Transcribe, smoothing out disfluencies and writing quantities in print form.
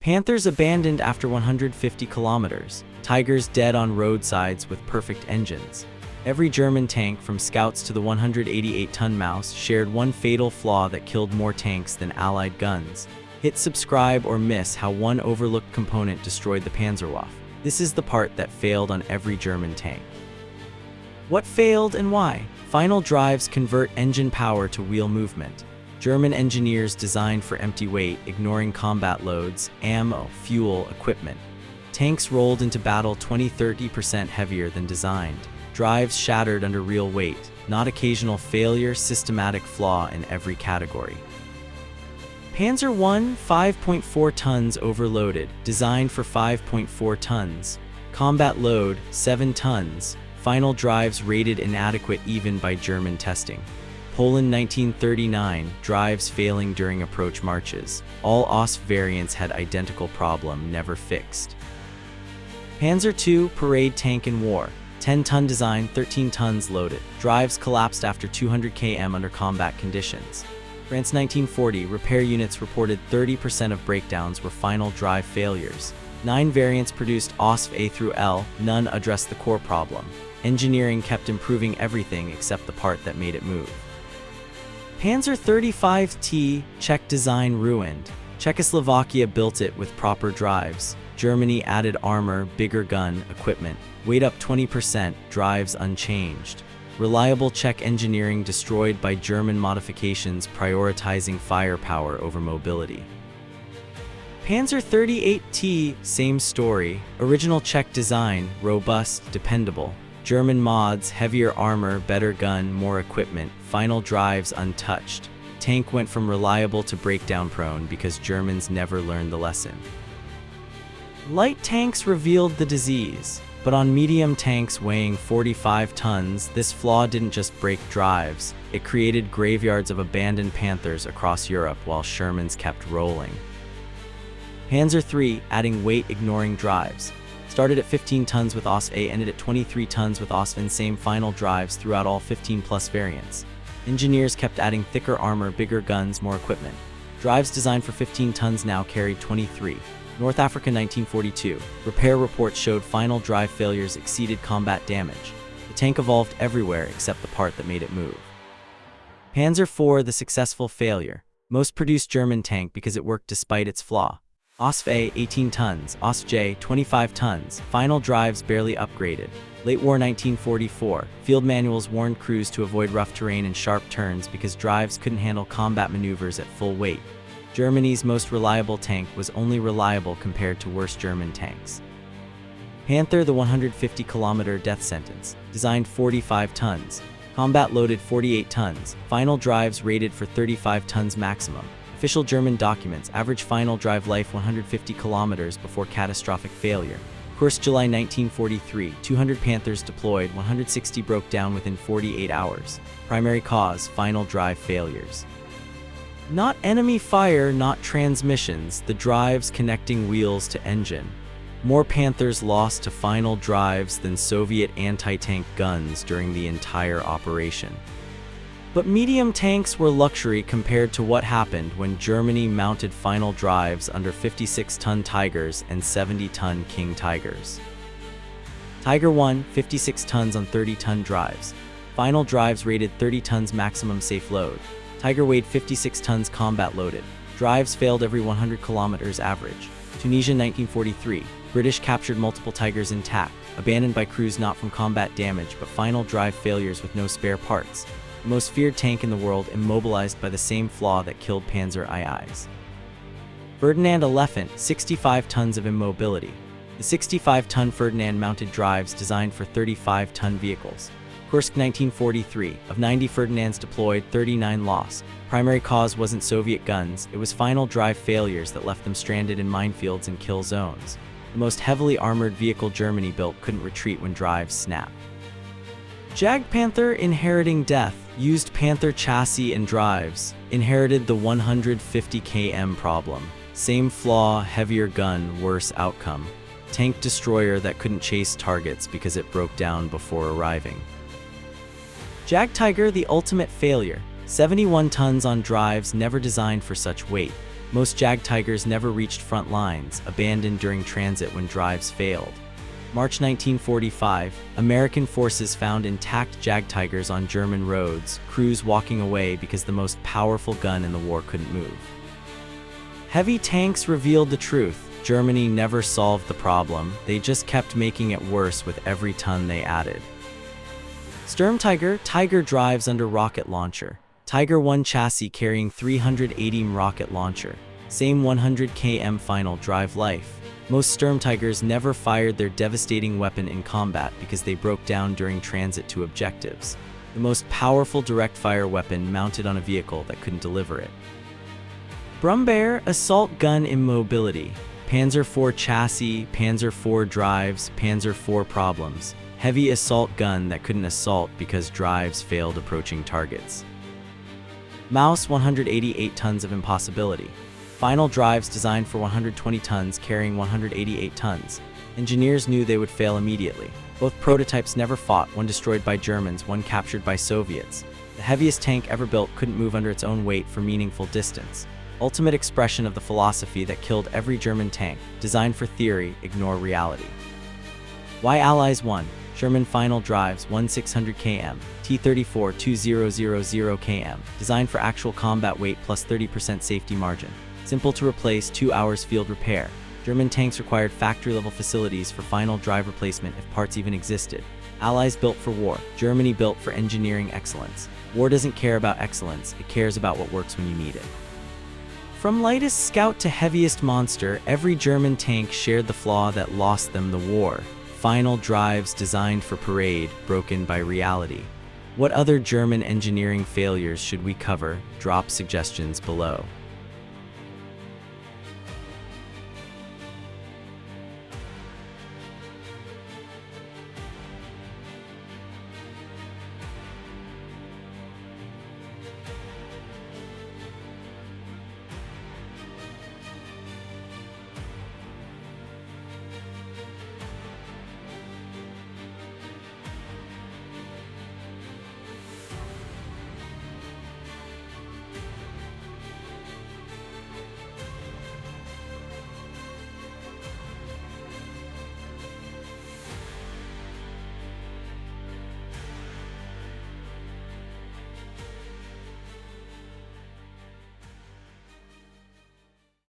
Panthers abandoned after 150 kilometers. Tigers dead on roadsides with perfect engines. Every German tank, from Scouts to the 188-ton Maus, shared one fatal flaw that killed more tanks than Allied guns. Hit subscribe or miss how one overlooked component destroyed the Panzerwaffe. This is the part that failed on every German tank. What failed and why? Final drives convert engine power to wheel movement. German engineers designed for empty weight, ignoring combat loads, ammo, fuel, equipment. Tanks rolled into battle 20–30% heavier than designed. Drives shattered under real weight, not occasional failure, systematic flaw in every category. Panzer I, 5.4 tons overloaded, designed for 5.4 tons. Combat load, 7 tons. Final drives rated inadequate even by German testing. Poland 1939, drives failing during approach marches. All OSF variants had identical problem, never fixed. Panzer II, parade tank in war. 10-ton design, 13 tons loaded. Drives collapsed after 200 km under combat conditions. France 1940, repair units reported 30% of breakdowns were final drive failures. 9 variants produced OSF A through L, none addressed the core problem. Engineering kept improving everything except the part that made it move. Panzer 35T, Czech design ruined. Czechoslovakia built it with proper drives. Germany added armor, bigger gun, equipment. Weight up 20%, drives unchanged. Reliable Czech engineering destroyed by German modifications prioritizing firepower over mobility. Panzer 38T, same story. Original Czech design, robust, dependable. German mods, heavier armor, better gun, more equipment. Final drives untouched. Tank went from reliable to breakdown prone because Germans never learned the lesson. Light tanks revealed the disease. But on medium tanks weighing 45 tons, this flaw didn't just break drives, it created graveyards of abandoned Panthers across Europe while Shermans kept rolling. Panzer III, adding weight, ignoring drives. Started at 15 tons with OSF A, ended at 23 tons with OSF N, same final drives throughout all 15+ variants. Engineers kept adding thicker armor, bigger guns, more equipment. Drives designed for 15 tons now carried 23. North Africa 1942. Repair reports showed final drive failures exceeded combat damage. The tank evolved everywhere except the part that made it move. Panzer IV, the successful failure. Most produced German tank because it worked despite its flaw. OSF A, 18 tons. OSF J, 25 tons. Final drives barely upgraded. Late war 1944. Field manuals warned crews to avoid rough terrain and sharp turns because drives couldn't handle combat maneuvers at full weight. Germany's most reliable tank was only reliable compared to worse German tanks. Panther, the 150-kilometer death sentence. Designed 45 tons. Combat loaded 48 tons. Final drives rated for 35 tons maximum. Official German documents, average final drive life 150 kilometers before catastrophic failure. Kursk, July 1943, 200 Panthers deployed, 160 broke down within 48 hours. Primary cause, final drive failures. Not enemy fire, not transmissions, the drives connecting wheels to engine. More Panthers lost to final drives than Soviet anti-tank guns during the entire operation. But medium tanks were luxury compared to what happened when Germany mounted final drives under 56-ton Tigers and 70-ton King Tigers. Tiger I, 56 tons on 30-ton drives. Final drives rated 30 tons maximum safe load. Tiger weighed 56 tons combat loaded. Drives failed every 100 kilometers average. Tunisia 1943. British captured multiple Tigers intact, abandoned by crews not from combat damage but final drive failures with no spare parts. The most feared tank in the world immobilized by the same flaw that killed Panzer IIs. Ferdinand Elephant, 65 tons of immobility. The 65-ton Ferdinand mounted drives designed for 35-ton vehicles. Kursk 1943. Of 90 Ferdinands deployed, 39 lost. Primary cause wasn't Soviet guns, it was final drive failures that left them stranded in minefields and kill zones. The most heavily armored vehicle Germany built couldn't retreat when drives snapped. Jagdpanther, inheriting death. Used Panther chassis and drives. Inherited the 150 km problem. Same flaw, heavier gun, worse outcome. Tank destroyer that couldn't chase targets because it broke down before arriving. Jagdtiger, the ultimate failure. 71 tons on drives, never designed for such weight. Most Jag Tigers never reached front lines, abandoned during transit when drives failed. March 1945, American forces found intact Jag Tigers on German roads, crews walking away because the most powerful gun in the war couldn't move. Heavy tanks revealed the truth. Germany never solved the problem, they just kept making it worse with every ton they added. Sturmtiger, Tiger drives under rocket launcher. Tiger 1 chassis carrying 380 rocket launcher. Same 100 km final drive life. Most Sturmtigers never fired their devastating weapon in combat because they broke down during transit to objectives. The most powerful direct-fire weapon mounted on a vehicle that couldn't deliver it. Brummbär, assault gun immobility. Panzer IV chassis, Panzer IV drives, Panzer IV problems. Heavy assault gun that couldn't assault because drives failed approaching targets. Maus, 188 tons of impossibility. Final drives designed for 120 tons carrying 188 tons. Engineers knew they would fail immediately. Both prototypes never fought, one destroyed by Germans, one captured by Soviets. The heaviest tank ever built couldn't move under its own weight for meaningful distance. Ultimate expression of the philosophy that killed every German tank. Designed for theory, ignore reality. Why Allies won? German final drives 1600 km, T-34 2000 km, designed for actual combat weight plus 30% safety margin. Simple to replace, 2 hours field repair. German tanks required factory-level facilities for final drive replacement if parts even existed. Allies built for war, Germany built for engineering excellence. War doesn't care about excellence, it cares about what works when you need it. From lightest scout to heaviest monster, every German tank shared the flaw that lost them the war. Final drives designed for parade, broken by reality. What other German engineering failures should we cover? Drop suggestions below.